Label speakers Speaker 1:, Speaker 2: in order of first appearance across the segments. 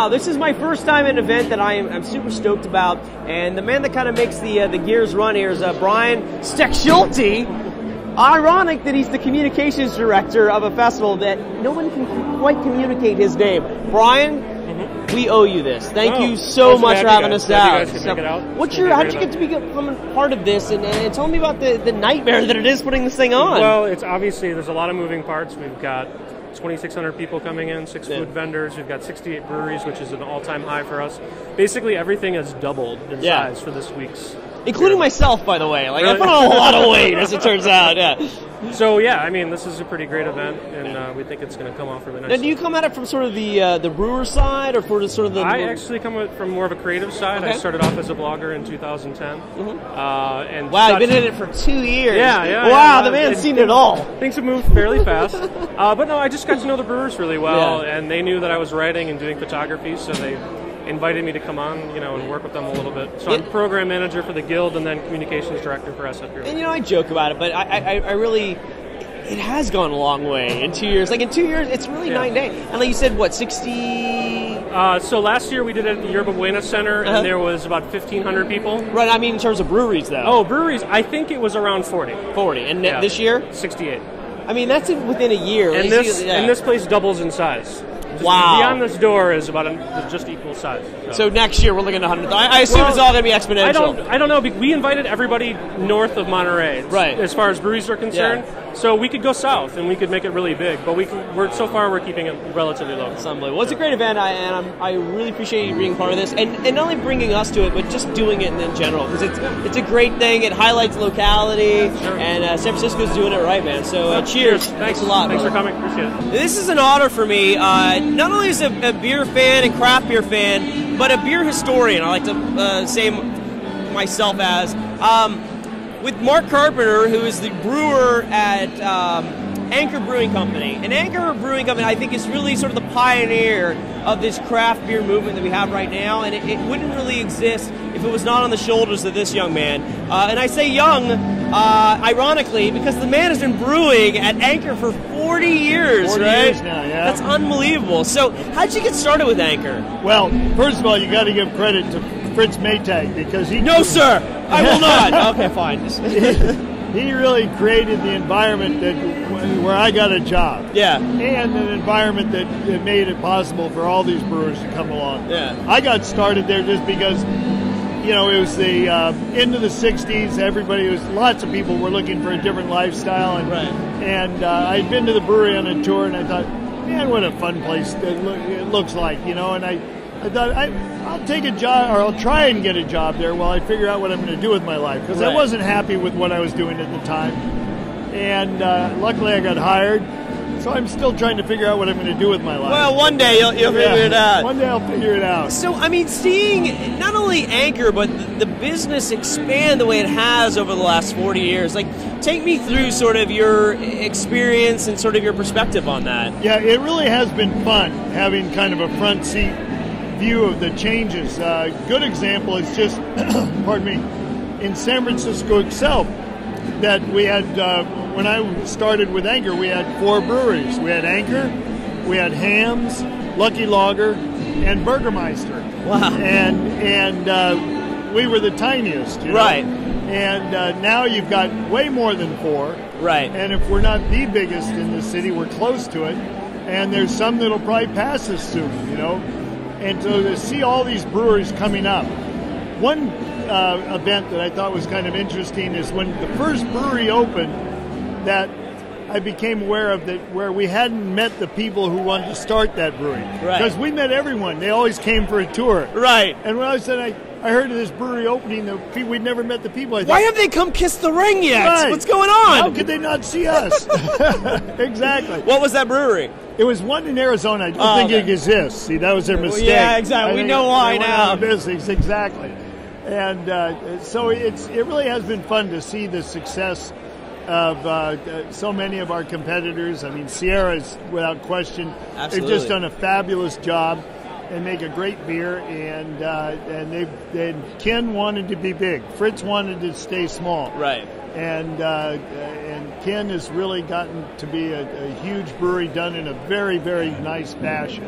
Speaker 1: Now, this is my first time at an event that I'm super stoked about, and the man that kind of makes the gears run here is Brian Stechschulte. Ironic that he's the communications director of a festival that no one can quite communicate his name. Brian, we owe you this. Thank you so much for having us out. How did you get to become a part of this? And tell me about the nightmare that it is putting this thing on.
Speaker 2: Well, it's obviously, there's a lot of moving parts. We've got 2,600 people coming in, 6 food vendors. We've got 68 breweries, which is an all-time high for us. Basically, everything has doubled in size for this week's.
Speaker 1: Including myself, by the way. Like, I put on a lot of weight, as it turns out. Yeah.
Speaker 2: So yeah, I mean, this is a pretty great event, and we think it's going to come off really nicely.
Speaker 1: Now, do you come at it from sort of the brewer side, or for sort of the?
Speaker 2: I actually come at it from more of a creative side. Okay. I started off as a blogger in 2010. And
Speaker 1: wow, you've been in it for 2 years.
Speaker 2: Yeah.
Speaker 1: Wow, the man's seen it all.
Speaker 2: Things have moved fairly fast. But no, I just got to know the brewers really well, and they knew that I was writing and doing photography, so they invited me to come on, and work with them a little bit. So I'm program manager for the guild and then communications director for SF.
Speaker 1: And I joke about it, but I really, it has gone a long way in 2 years. Like in 2 years, it's really night and day. And like you said, what, 60?
Speaker 2: So last year we did it at the Yerba Buena Center, and there was about 1,500 people.
Speaker 1: Right, I mean in terms of breweries, though.
Speaker 2: Oh, breweries, I think it was around 40.
Speaker 1: 40, and this year?
Speaker 2: 68.
Speaker 1: I mean, that's within a year.
Speaker 2: And this place doubles in size.
Speaker 1: Wow.
Speaker 2: Beyond this door is about just equal size.
Speaker 1: So next year we're looking at 100. I assume it's all going to be exponential.
Speaker 2: I don't know. We invited everybody north of Monterey, as far as breweries are concerned. Yeah. So we could go south and we could make it really big, but so far we're keeping it relatively low.
Speaker 1: It's unbelievable. Well, it's a great event, I really appreciate you being part of this, and not only bringing us to it, but just doing it in general, because it's a great thing. It highlights locality, and San Francisco's doing it right, man. So cheers. Thanks a lot.
Speaker 2: Thanks for coming. Appreciate it.
Speaker 1: This is an honor for me. Not only as a beer fan and craft beer fan, but a beer historian. I like to say myself as. With Mark Carpenter, who is the brewer at Anchor Brewing Company. And Anchor Brewing Company, I think, is really sort of the pioneer of this craft beer movement that we have right now, and it wouldn't really exist if it was not on the shoulders of this young man. And I say young, ironically, because the man has been brewing at Anchor for 40 years,
Speaker 3: 40
Speaker 1: right?
Speaker 3: years now, yeah.
Speaker 1: That's unbelievable. So how'd you get started with Anchor?
Speaker 3: Well, first of all, you got to give credit to Fritz Maytag, because he...
Speaker 1: No, sir! I will not! Okay, fine.
Speaker 3: He really created the environment where I got a job.
Speaker 1: Yeah.
Speaker 3: And an environment that made it possible for all these brewers to come along.
Speaker 1: Yeah.
Speaker 3: I got started there just because, it was the end of the 60s. Lots of people were looking for a different lifestyle. And I'd been to the brewery on a tour, and I thought, man, what a fun place it looks like, and I thought, I'll take a job, or I'll try and get a job there while I figure out what I'm going to do with my life. Because I wasn't happy with what I was doing at the time. And luckily I got hired. So I'm still trying to figure out what I'm going to do with my life.
Speaker 1: Well, one day you'll figure it out.
Speaker 3: One day I'll figure it out.
Speaker 1: So, I mean, seeing not only Anchor, but the business expand the way it has over the last 40 years, like, take me through sort of your experience and sort of your perspective on that.
Speaker 3: Yeah, it really has been fun having kind of a front seat view of the changes. Good example is just, pardon me, in San Francisco itself, that we had, when I started with Anchor, we had 4 breweries. We had Anchor, we had Hams, Lucky Lager, and Burgermeister.
Speaker 1: Wow.
Speaker 3: And we were the tiniest,
Speaker 1: Right.
Speaker 3: And now you've got way more than 4.
Speaker 1: Right.
Speaker 3: And if we're not the biggest in the city, we're close to it. And there's some that'll probably pass us soon, And so to see all these breweries coming up, one event that I thought was kind of interesting is when the first brewery opened, that I became aware of, that where we hadn't met the people who wanted to start that brewery.
Speaker 1: Right.
Speaker 3: Because we met everyone. They always came for a tour.
Speaker 1: Right.
Speaker 3: And when I said I heard of this brewery opening, we'd never met the people. I thought,
Speaker 1: why have they come kiss the ring yet?
Speaker 3: Right.
Speaker 1: What's going on?
Speaker 3: How could they not see us? Exactly.
Speaker 1: What was that brewery?
Speaker 3: It was one in Arizona. I don't think it exists. See, that was their mistake.
Speaker 1: Yeah, exactly. We know why now.
Speaker 3: Business, exactly. And so it really has been fun to see the success of so many of our competitors. I mean, Sierra's, without question,
Speaker 1: Absolutely.
Speaker 3: They've just done a fabulous job. They make a great beer, and Ken wanted to be big. Fritz wanted to stay small.
Speaker 1: Right.
Speaker 3: And Ken has really gotten to be a huge brewery done in a very, very nice fashion,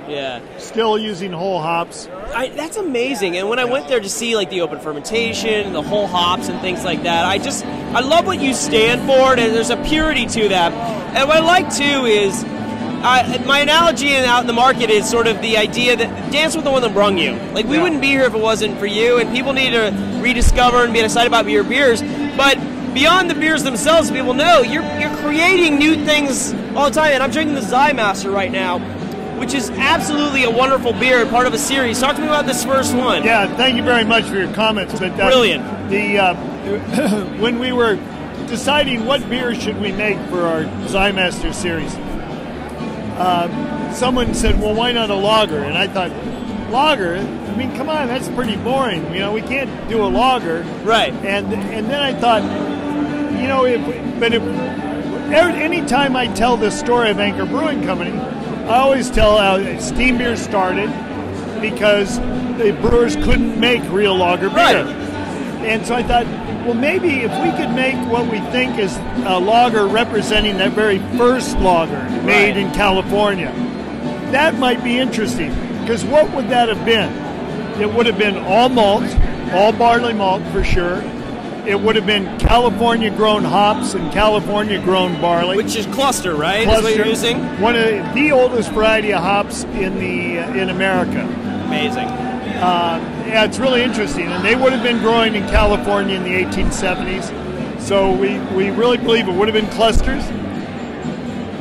Speaker 1: Yeah.
Speaker 3: Still using whole hops.
Speaker 1: That's amazing. And when I went there to see like the open fermentation, the whole hops and things like that, I love what you stand for, and there's a purity to that. And what I like too is, my analogy out in the market is sort of the idea that dance with the one that brung you. Like, we wouldn't be here if it wasn't for you, and people need to rediscover and be excited about your beers. But beyond the beers themselves, people know you're creating new things all the time. And I'm drinking the Zymaster right now, which is absolutely a wonderful beer, part of a series. Talk to me about this first one.
Speaker 3: Yeah, thank you very much for your comments. But
Speaker 1: brilliant.
Speaker 3: When we were deciding what beer should we make for our Zymaster series, someone said, well, why not a lager? And I thought, lager? I mean, come on, that's pretty boring. You know, we can't do a lager.
Speaker 1: Right.
Speaker 3: And then I thought, you know, any time I tell this story of Anchor Brewing Company, I always tell how steam beer started because the brewers couldn't make real lager beer.
Speaker 1: Right.
Speaker 3: And so I thought, well, maybe if we could make what we think is a lager representing that very first lager made in California, that might be interesting. Because what would that have been? It would have been all malt, all barley malt for sure. It would have been California-grown hops and California-grown barley.
Speaker 1: Which is cluster, right?
Speaker 3: Cluster.
Speaker 1: That's what you're using?
Speaker 3: One of the oldest variety of hops in America.
Speaker 1: Amazing.
Speaker 3: Yeah, it's really interesting. And they would have been growing in California in the 1870s. So we really believe it would have been clusters.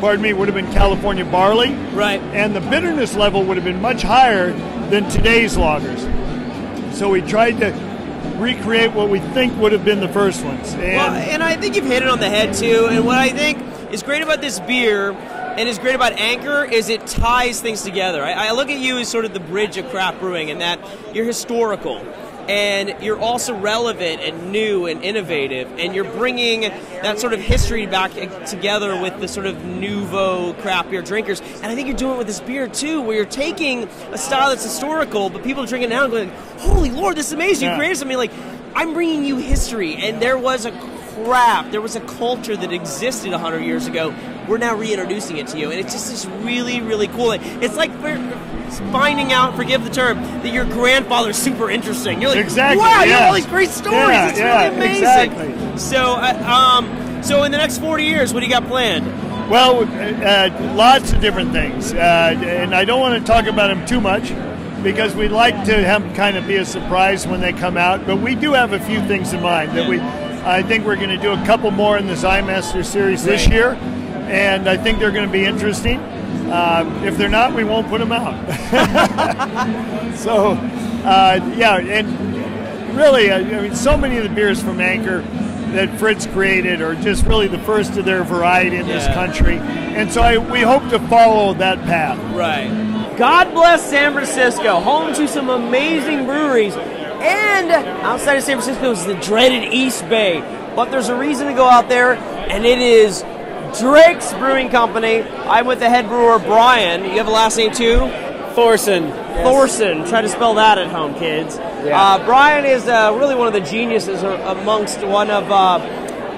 Speaker 3: Pardon me, would have been California barley.
Speaker 1: Right.
Speaker 3: And the bitterness level would have been much higher than today's lagers. So we tried to recreate what we think would have been the first ones.
Speaker 1: And I think you've hit it on the head, too. And what I think is great about this beer and is great about Anchor is it ties things together. I look at you as sort of the bridge of craft brewing, and that you're historical, and you're also relevant and new and innovative, and you're bringing that sort of history back together with the sort of nouveau craft beer drinkers. And I think you're doing it with this beer, too, where you're taking a style that's historical, but people are drinking it now and going, holy Lord, this is amazing. You created something. Like, I'm bringing you history, and there was a craft, there was a culture that existed 100 years ago. We're now reintroducing it to you, and it's just this really, really cool. It's like we're finding out, forgive the term, that your grandfather's super interesting. You're like,
Speaker 3: exactly,
Speaker 1: wow, you have all these great stories. It's really amazing.
Speaker 3: Exactly.
Speaker 1: So in the next 40 years, what do you got planned?
Speaker 3: Well, lots of different things, and I don't want to talk about them too much because we'd like to have them kind of be a surprise when they come out. But we do have a few things in mind that I think we're going to do a couple more in the Zymaster series this year, and I think they're going to be interesting. If they're not, we won't put them out. So, and really, I mean, so many of the beers from Anchor that Fritz created are just really the first of their variety in this country, and so we hope to follow that path.
Speaker 1: Right. God bless San Francisco, home to some amazing breweries. And outside of San Francisco is the dreaded East Bay. But there's a reason to go out there, and it is Drake's Brewing Company. I'm with the head brewer, Brian. You have a last name, too?
Speaker 4: Thorson. Yes.
Speaker 1: Thorson. Try to spell that at home, kids.
Speaker 4: Yeah.
Speaker 1: Brian is really one of the geniuses amongst one of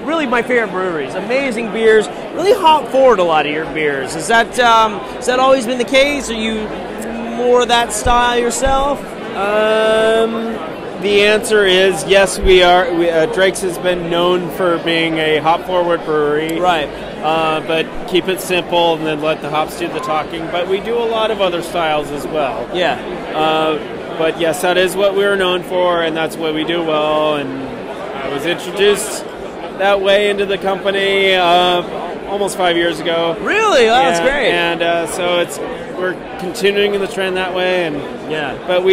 Speaker 1: really my favorite breweries. Amazing beers. Really hop forward a lot of your beers. Has that always been the case? Are you more that style yourself?
Speaker 4: The answer is yes, we are. Drake's has been known for being a hop-forward brewery.
Speaker 1: Right.
Speaker 4: But keep it simple and then let the hops do the talking. But we do a lot of other styles as well.
Speaker 1: Yeah.
Speaker 4: But yes, that is what we're known for, and that's what we do well. And I was introduced that way into the company almost 5 years ago.
Speaker 1: Really? Oh, that's great.
Speaker 4: And so we're continuing the trend that way. And but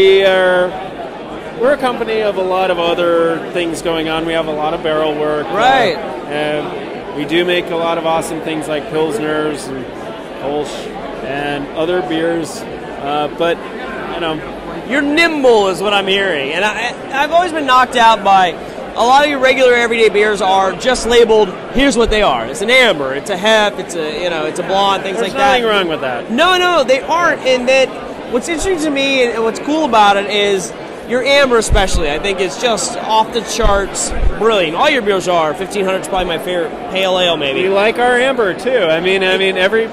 Speaker 4: we're a company of a lot of other things going on. We have a lot of barrel work.
Speaker 1: Right.
Speaker 4: And we do make a lot of awesome things like Pilsners and Kolsch and other beers. But, you know.
Speaker 1: You're nimble is what I'm hearing. And I've always been knocked out by a lot of your regular everyday beers are just labeled, here's what they are. It's an amber, it's a hep, it's a blonde, things like that.
Speaker 4: There's nothing wrong with that.
Speaker 1: No, they aren't. And that what's interesting to me and what's cool about it is Your amber especially, I think, is just off the charts brilliant. All your beers are. 1500 is probably my favorite pale ale, maybe.
Speaker 4: We like our amber too. I mean, every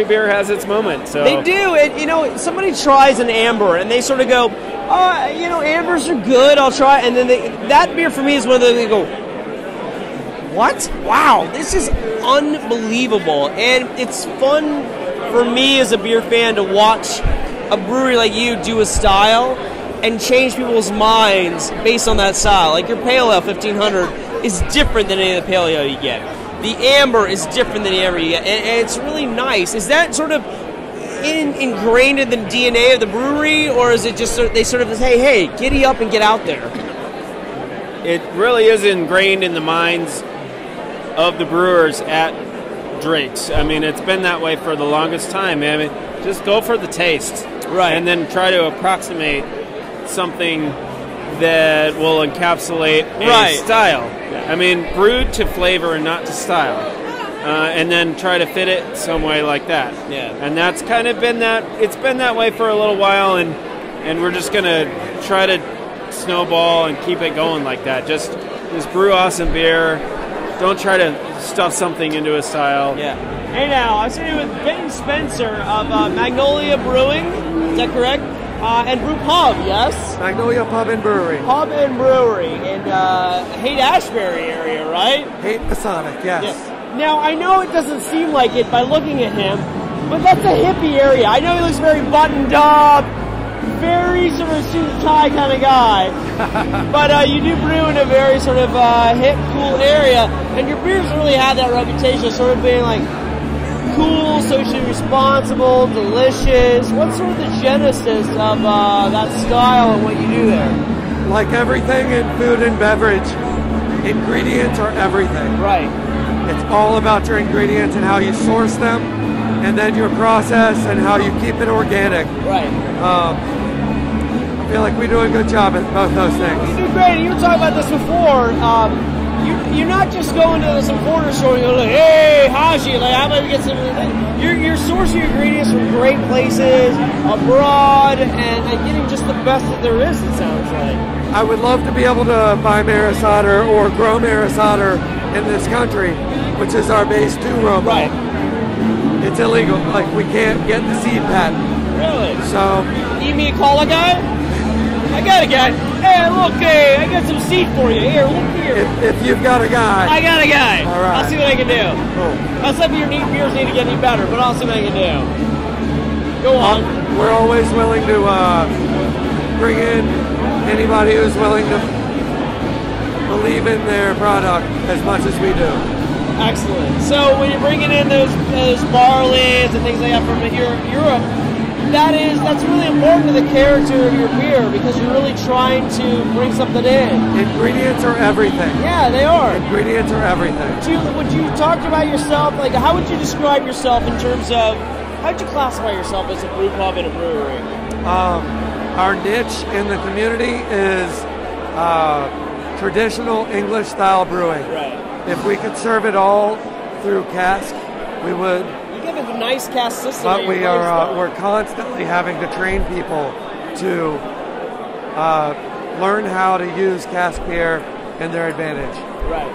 Speaker 4: beer has its moment. So
Speaker 1: they do. And somebody tries an amber and they sort of go, "Oh, ambers are good. I'll try." And then that beer for me is one of those they go, "What? Wow, this is unbelievable." And it's fun for me as a beer fan to watch a brewery like you do a style and change people's minds based on that style. Like your pale ale 1500 is different than any of the pale ale you get. The amber is different than the amber you get, and it's really nice. Is that sort of ingrained in the DNA of the brewery, or is it just they sort of say, "Hey, giddy up and get out there"?
Speaker 4: It really is ingrained in the minds of the brewers at Drake's. I mean, it's been that way for the longest time. I mean, just go for the taste,
Speaker 1: right,
Speaker 4: and then try to approximate something that will encapsulate a style. Yeah. I mean, brewed to flavor and not to style, and then try to fit it some way like that.
Speaker 1: Yeah,
Speaker 4: and that's kind of been that. It's been that way for a little while, and we're just gonna try to snowball and keep it going like that. Just brew awesome beer. Don't try to stuff something into a style.
Speaker 1: Yeah. Hey now, I'm sitting with Ben Spencer of Magnolia Brewing. Is that correct? And Brew Pub, yes?
Speaker 5: Magnolia Pub and Brewery.
Speaker 1: Pub and Brewery in Haight-Ashbury area, right?
Speaker 5: Haight-Masonic, yes.
Speaker 1: Now, I know it doesn't seem like it by looking at him, but that's a hippie area. I know he looks very buttoned up, very sort of suit and tie kind of guy. But you do brew in a very sort of hip, cool area, and your beers really have that reputation of sort of being like cool, socially responsible, delicious. What's sort of the genesis of that style and what you do there?
Speaker 5: Like everything in food and beverage, ingredients are everything.
Speaker 1: Right.
Speaker 5: It's all about your ingredients and how you source them, and then your process and how you keep it organic.
Speaker 1: Right.
Speaker 5: I feel like we do a good job at both those things.
Speaker 1: You do great. You were talking about this before. You're not just going to some corner store and you're like, "Hey, Haji, like, how about we get some?" You're sourcing your ingredients from great places abroad and getting just the best that there is. It sounds like.
Speaker 5: I would love to be able to buy Maris Otter or grow Maris Otter in this country, which is our base 2 robot.
Speaker 1: Right.
Speaker 5: It's illegal. Like, we can't get the seed patent.
Speaker 1: Really?
Speaker 5: So.
Speaker 1: You mean call a guy? I got a guy. Hey, look, hey, I got some seed for you. Here, look here.
Speaker 5: If you've got a guy.
Speaker 1: I got a guy.
Speaker 5: All right.
Speaker 1: I'll see what I can do.
Speaker 5: Cool.
Speaker 1: Some of your neat beers need to get any better, but I'll see what I can do. Go on.
Speaker 5: We're always willing to bring in anybody who's willing to believe in their product as much as we do.
Speaker 1: Excellent. So when you're bringing in those barleys and things like that from Europe, that's really important to the character of your beer because you're really trying to bring something in.
Speaker 5: Ingredients are everything.
Speaker 1: Yeah, they are.
Speaker 5: Ingredients are everything.
Speaker 1: Would you talk about yourself? Like, how would you describe yourself in terms of how would you classify yourself as a brew pub and a brewery?
Speaker 5: Our niche in the community is traditional English style brewing.
Speaker 1: Right.
Speaker 5: If we could serve it all through cask, we would.
Speaker 1: You have a nice cask system.
Speaker 5: But we're constantly having to train people to learn how to use cask beer in their advantage.
Speaker 1: Right.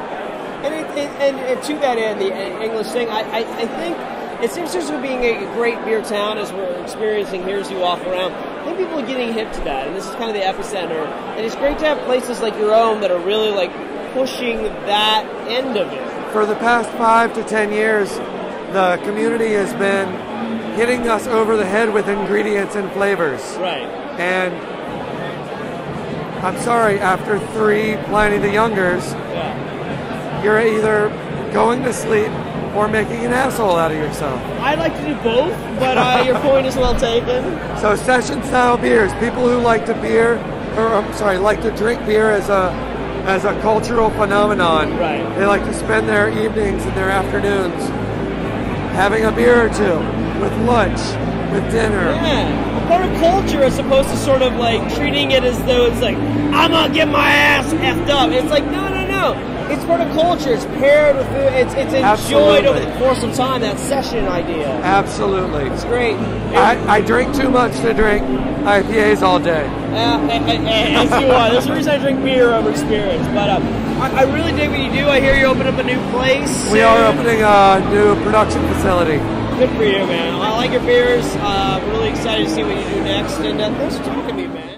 Speaker 1: And to that end, the English thing, I think it seems to being a great beer town as we're experiencing here as you walk around. I think people are getting hip to that, and this is kind of the epicenter. And it's great to have places like your own that are really like pushing that end of it.
Speaker 5: For the past 5 to 10 years, the community has been hitting us over the head with ingredients and flavors.
Speaker 1: Right.
Speaker 5: And I'm sorry, after 3 Pliny the Youngers, you're either going to sleep or making an asshole out of yourself.
Speaker 1: I'd like to do both, but your point is well taken.
Speaker 5: So session style beers, people who like to like to drink beer as a cultural phenomenon.
Speaker 1: Right.
Speaker 5: They like to spend their evenings and their afternoons having a beer or two with lunch, with dinner.
Speaker 1: Yeah. Part of culture as opposed to sort of like treating it as though it's like, I'm gonna get my ass effed up. It's like, no. It's part of culture. It's paired with food. It's enjoyed over the course of time. That session idea.
Speaker 5: Absolutely.
Speaker 1: It's great.
Speaker 5: I drink too much to drink IPAs all day.
Speaker 1: As you are. There's a reason I drink beer over spirits. But I really dig what you do. I hear you open up a new place.
Speaker 5: We are opening a new production facility.
Speaker 1: Good for you, man. I like your beers. Really excited to see what you do next. And thanks for talking to me, man.